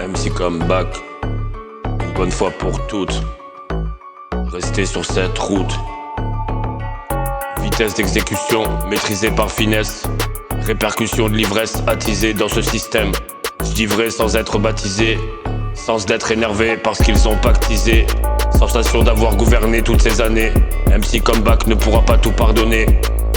MC Comeback, une bonne fois pour toutes. Rester sur cette route. Vitesse d'exécution maîtrisée par finesse. Répercussion de l'ivresse attisée dans ce système. J'dis vrai sans être baptisé, sens d'être énervé parce qu'ils ont pactisé. Sensation d'avoir gouverné toutes ces années. MC Comeback ne pourra pas tout pardonner,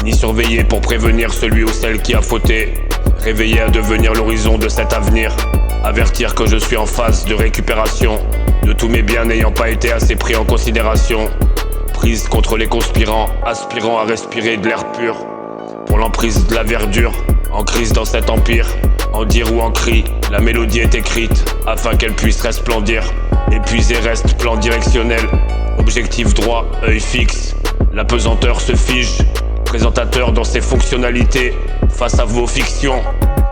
ni surveiller pour prévenir celui ou celle qui a fauté. Réveiller à devenir l'horizon de cet avenir. Avertir que je suis en phase de récupération de tous mes biens n'ayant pas été assez pris en considération. Prise contre les conspirants, aspirant à respirer de l'air pur. Pour l'emprise de la verdure, en crise dans cet empire. En dire ou en cri, la mélodie est écrite afin qu'elle puisse resplendir. Épuisé reste plan directionnel, objectif droit, œil fixe. La pesanteur se fige, présentateur dans ses fonctionnalités. Face à vos fictions,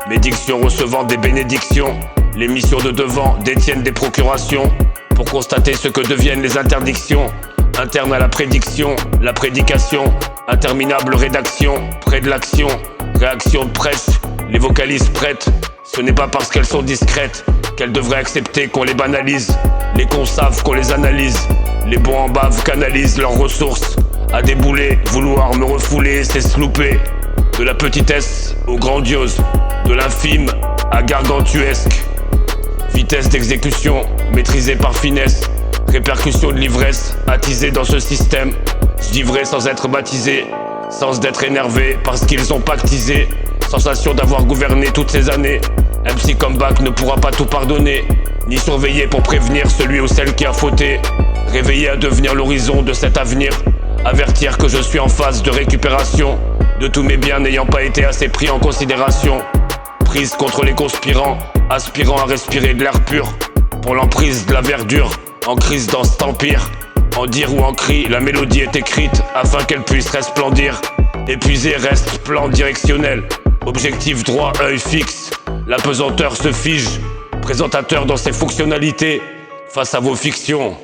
mes dictions recevant des bénédictions. Les missions de devant détiennent des procurations pour constater ce que deviennent les interdictions. Interne à la prédiction, la prédication, interminable rédaction, près de l'action, réaction de presse, les vocalises prêtes. Ce n'est pas parce qu'elles sont discrètes qu'elles devraient accepter qu'on les banalise. Les cons savent qu'on les analyse, les bons en bave canalisent leurs ressources. À débouler, vouloir me refouler, c'est se louper. De la petitesse au grandiose, de l'infime à gargantuesque. Vitesse d'exécution maîtrisée par finesse. Répercussion de l'ivresse attisée dans ce système. J'dis vrai sans être baptisé, sens d'être énervé parce qu'ils ont pactisé. Sensation d'avoir gouverné toutes ces années. MC Comeback ne pourra pas tout pardonner, ni surveiller pour prévenir celui ou celle qui a fauté. Réveiller à devenir l'horizon de cet avenir. Avertir que je suis en phase de récupération de tous mes biens n'ayant pas été assez pris en considération. Prise contre les conspirants, aspirant à respirer de l'air pur. Pour l'emprise de la verdure, en crise dans cet empire. En dire ou en cri, la mélodie est écrite afin qu'elle puisse resplendir. Épuisé reste plan directionnel, objectif droit, œil fixe. La pesanteur se fige, présentateur dans ses fonctionnalités. Face à vos fictions,